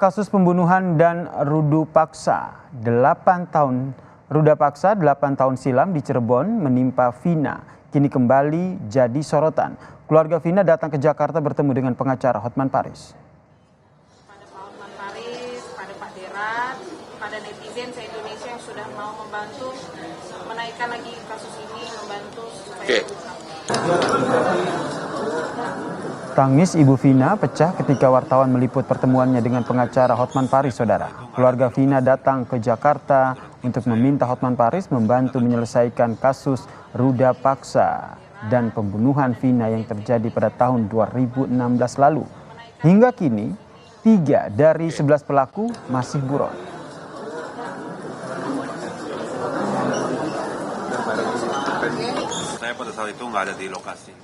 Kasus pembunuhan dan ruda paksa 8 tahun silam di Cirebon menimpa Vina kini kembali jadi sorotan. Keluarga Vina datang ke Jakarta bertemu dengan pengacara Hotman Paris. Pada Pak Hotman Paris, pada Pak Derat, pada netizen se-Indonesia yang sudah mau membantu menaikkan lagi kasus ini, membantu supaya Tangis Ibu Vina pecah ketika wartawan meliput pertemuannya dengan pengacara Hotman Paris, saudara. Keluarga Vina datang ke Jakarta untuk meminta Hotman Paris membantu menyelesaikan kasus ruda paksa dan pembunuhan Vina yang terjadi pada tahun 2016 lalu. Hingga kini, 3 dari 11 pelaku masih buron. Saya pada saat itu nggak ada di lokasi.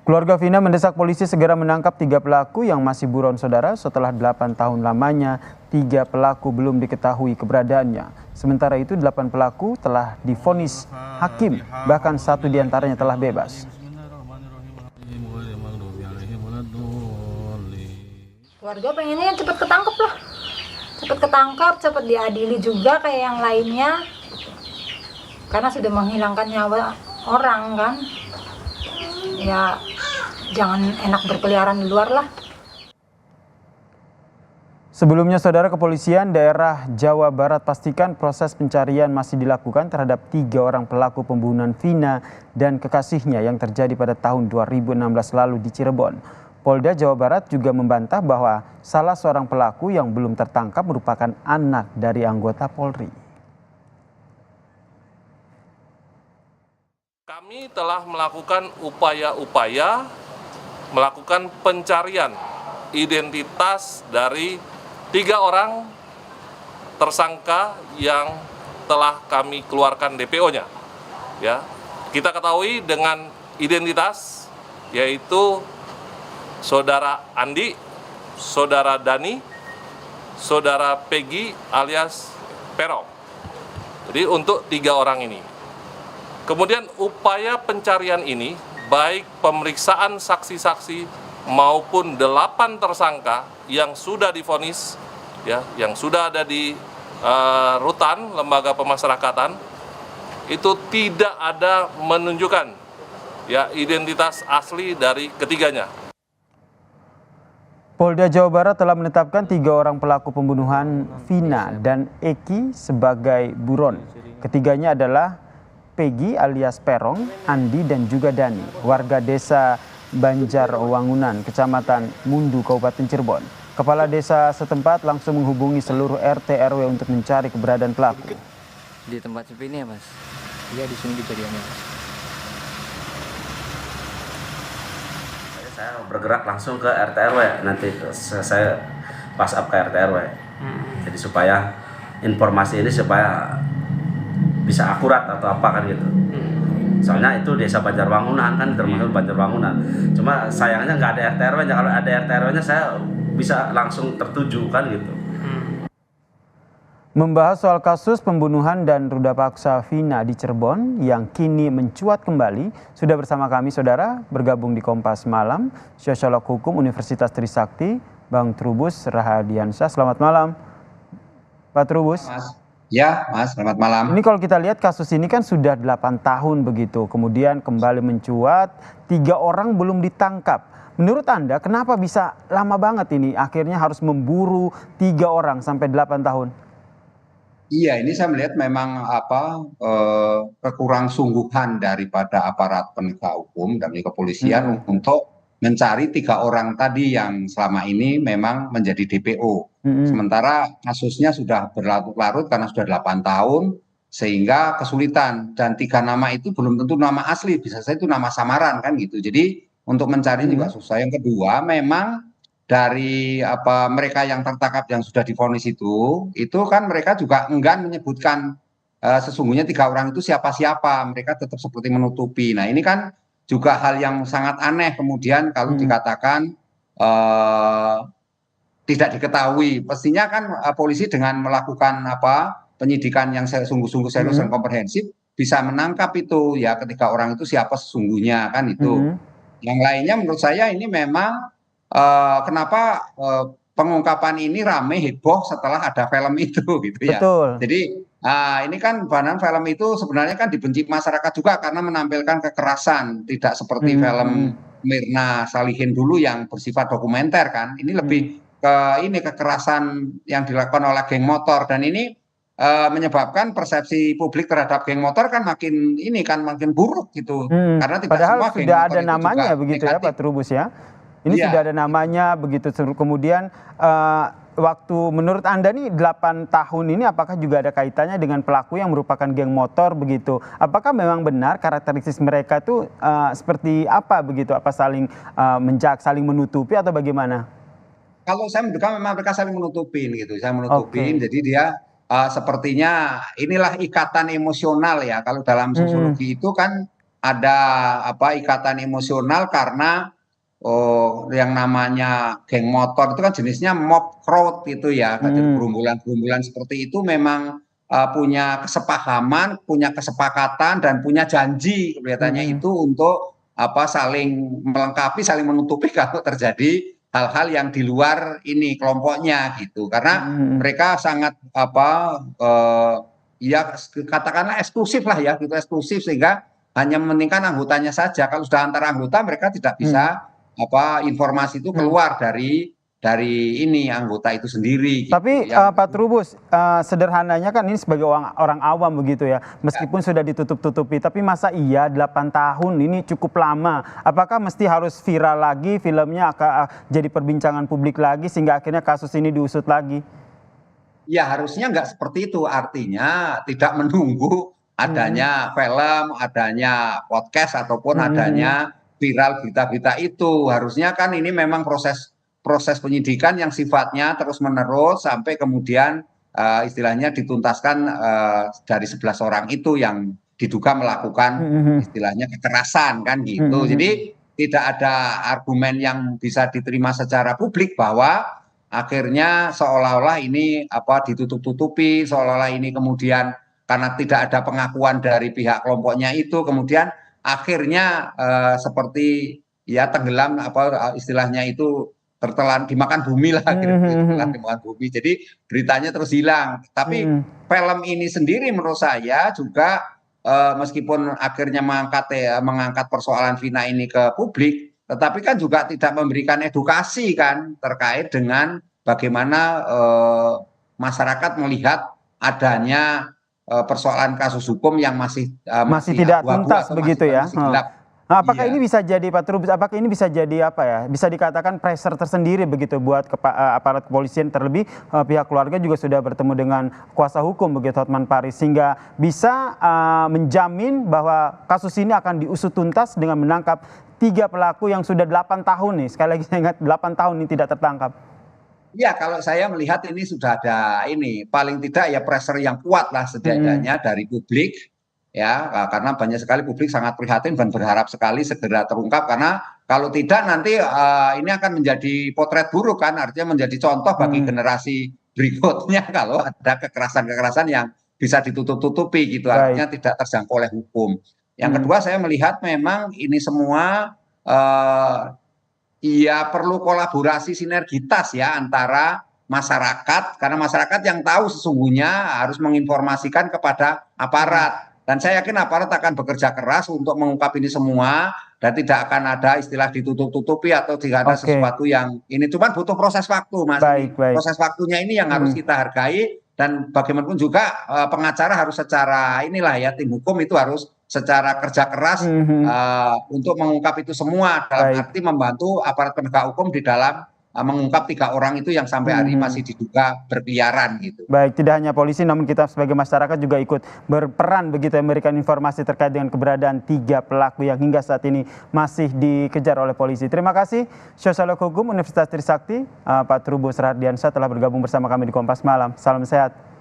Keluarga Vina mendesak polisi segera menangkap 3 pelaku yang masih buron, saudara. Setelah 8 tahun lamanya, 3 pelaku belum diketahui keberadaannya. Sementara itu 8 pelaku telah divonis hakim, bahkan 1 diantaranya telah bebas. Keluarga pengennya cepet ketangkep lah. Cepet ketangkap, cepet diadili juga kayak yang lainnya. Karena sudah menghilangkan nyawa orang kan. Ya jangan enak berkeliaran di luar lah. Sebelumnya, saudara, kepolisian daerah Jawa Barat pastikan proses pencarian masih dilakukan terhadap 3 orang pelaku pembunuhan Vina dan kekasihnya yang terjadi pada tahun 2016 lalu di Cirebon. Polda Jawa Barat juga membantah bahwa salah seorang pelaku yang belum tertangkap merupakan anak dari anggota Polri. Kami telah melakukan upaya-upaya melakukan pencarian identitas dari 3 orang tersangka yang telah kami keluarkan DPO-nya. Ya, kita ketahui dengan identitas yaitu Saudara Andi, Saudara Dani, Saudara Peggy alias Peron. Jadi untuk 3 orang ini. Kemudian upaya pencarian ini baik pemeriksaan saksi-saksi maupun 8 tersangka yang sudah divonis, ya, yang sudah ada di rutan lembaga pemasyarakatan, itu tidak ada menunjukkan ya identitas asli dari ketiganya. Polda Jawa Barat telah menetapkan 3 orang pelaku pembunuhan Vina dan Eki sebagai buron. Ketiganya adalah Peggy alias Perong, Andi dan juga Dani, warga desa Banjarwangunan, Kecamatan Mundu, Kabupaten Cirebon. Kepala desa setempat langsung menghubungi seluruh RT RW untuk mencari keberadaan pelaku. Di tempat sepi ini ya, Mas? Iya, di sini kejadiannya, Mas. Saya bergerak langsung ke RT RW, nanti saya pass up ke RT RW. Jadi supaya informasi ini supaya bisa akurat atau apa kan gitu. Soalnya itu desa Banjarwangunan kan, termasuk Banjarwangunan. Cuma sayangnya nggak ada RT RW-nya. Kalau ada RT RW-nya saya bisa langsung tertuju kan gitu. Membahas soal kasus pembunuhan dan ruda paksa Vina di Cirebon yang kini mencuat kembali, sudah bersama kami, saudara, bergabung di Kompas Malam, Sosiolog Hukum Universitas Trisakti, Bang Trubus Rahadiansyah. Selamat malam, Pak Trubus. Mas. Ya, Mas, selamat malam. Ini kalau kita lihat kasus ini kan sudah 8 tahun begitu, kemudian kembali mencuat, 3 orang belum ditangkap. Menurut Anda, kenapa bisa lama banget ini akhirnya harus memburu 3 orang sampai 8 tahun? Iya, ini saya melihat memang kekurangan daripada aparat penegak hukum dan kepolisian untuk mencari 3 orang tadi yang selama ini memang menjadi DPO. Sementara kasusnya sudah berlarut-larut karena sudah 8 tahun sehingga kesulitan, dan 3 nama itu belum tentu nama asli, bisa saja itu nama samaran kan gitu. Jadi untuk mencari juga susah. Yang kedua, memang dari mereka yang tertangkap yang sudah divonis itu kan mereka juga enggan menyebutkan sesungguhnya 3 orang itu siapa-siapa, mereka tetap seperti menutupi. Nah, ini kan juga hal yang sangat aneh kemudian kalau dikatakan tidak diketahui. Pastinya kan polisi dengan melakukan penyidikan yang sungguh-sungguh serius dan komprehensif bisa menangkap itu ya ketiga orang itu siapa sesungguhnya kan itu. Yang lainnya menurut saya ini memang kenapa pengungkapan ini rame heboh setelah ada film itu gitu ya. Betul. Jadi ini kan bahan film itu sebenarnya kan dibenci masyarakat juga karena menampilkan kekerasan, tidak seperti film Mirna Salihin dulu yang bersifat dokumenter kan. Ini lebih ke ini kekerasan yang dilakukan oleh geng motor dan ini menyebabkan persepsi publik terhadap geng motor kan makin buruk gitu. Karena tidak Padahal semua geng sudah motor ada itu namanya juga begitu ya negatif. Pak Trubus ya. Ini Iya. sudah ada namanya begitu. Kemudian waktu menurut Anda nih 8 tahun ini apakah juga ada kaitannya dengan pelaku yang merupakan geng motor begitu? Apakah memang benar karakteristik mereka itu seperti apa begitu? Apa saling saling menutupi atau bagaimana? Kalau saya menduga memang mereka saling menutupin gitu, saya menutupin. Oke. Jadi dia sepertinya inilah ikatan emosional ya. Kalau dalam sosiologi itu kan ada ikatan emosional karena yang namanya geng motor itu kan jenisnya mob crowd gitu ya. Jadi gerombolan-gerombolan seperti itu memang punya kesepahaman, punya kesepakatan dan punya janji kelihatannya itu untuk saling melengkapi, saling menutupi kalau terjadi hal-hal yang di luar ini kelompoknya gitu. Karena mereka sangat ya katakanlah eksklusif lah ya gitu, eksklusif sehingga hanya mementingkan anggotanya saja. Kalau sudah antara anggota mereka tidak bisa informasi itu keluar dari ini anggota itu sendiri gitu. Tapi Pak Trubus, sederhananya kan ini sebagai orang awam begitu ya, meskipun sudah ditutup-tutupi, tapi masa iya 8 tahun ini cukup lama? Apakah mesti harus viral lagi filmnya akan jadi perbincangan publik lagi sehingga akhirnya kasus ini diusut lagi? Ya harusnya nggak seperti itu, artinya tidak menunggu adanya film, adanya podcast ataupun adanya viral berita-berita itu. Harusnya kan ini memang proses penyidikan yang sifatnya terus-menerus sampai kemudian istilahnya dituntaskan dari 11 orang itu yang diduga melakukan istilahnya kekerasan kan gitu. Jadi tidak ada argumen yang bisa diterima secara publik bahwa akhirnya seolah-olah ini ditutup-tutupi, seolah-olah ini kemudian karena tidak ada pengakuan dari pihak kelompoknya itu kemudian akhirnya seperti ya tenggelam istilahnya itu tertelan dimakan bumi lah dimakan bumi. Jadi beritanya terus hilang. Tapi film ini sendiri menurut saya juga meskipun akhirnya mengangkat persoalan Vina ini ke publik, tetapi kan juga tidak memberikan edukasi kan terkait dengan bagaimana masyarakat melihat adanya persoalan kasus hukum yang masih tidak tuntas begitu ya. Nah, apakah Iya. ini bisa jadi Pak Trubus, apakah ini bisa jadi bisa dikatakan pressure tersendiri begitu buat aparat kepolisian, terlebih pihak keluarga juga sudah bertemu dengan kuasa hukum begitu Hotman Paris sehingga bisa menjamin bahwa kasus ini akan diusut tuntas dengan menangkap 3 pelaku yang sudah 8 tahun nih. Sekali lagi saya ingat 8 tahun ini tidak tertangkap. Ya, kalau saya melihat ini sudah ada paling tidak ya pressure yang kuat lah setidaknya dari publik ya, karena banyak sekali publik sangat prihatin dan berharap sekali segera terungkap karena kalau tidak nanti ini akan menjadi potret buruk kan, artinya menjadi contoh bagi generasi berikutnya kalau ada kekerasan-kekerasan yang bisa ditutup-tutupi gitu, artinya tidak terjangkau oleh hukum. Yang kedua saya melihat memang ini semua ya perlu kolaborasi sinergitas ya antara masyarakat, karena masyarakat yang tahu sesungguhnya harus menginformasikan kepada aparat. Dan saya yakin aparat akan bekerja keras untuk mengungkap ini semua dan tidak akan ada istilah ditutup-tutupi atau tidak ada sesuatu yang ini. Cuman butuh proses waktu, Mas. Proses waktunya ini yang harus kita hargai dan bagaimanapun juga pengacara harus secara tim hukum itu harus secara kerja keras untuk mengungkap itu semua dalam arti membantu aparat penegak hukum di dalam mengungkap 3 orang itu yang sampai hari masih diduga berkeliaran gitu. Baik, tidak hanya polisi namun kita sebagai masyarakat juga ikut berperan begitu memberikan informasi terkait dengan keberadaan 3 pelaku yang hingga saat ini masih dikejar oleh polisi. Terima kasih Sosiolog Hukum Universitas Trisakti Pak Trubus Rardiansyah telah bergabung bersama kami di Kompas Malam. Salam sehat.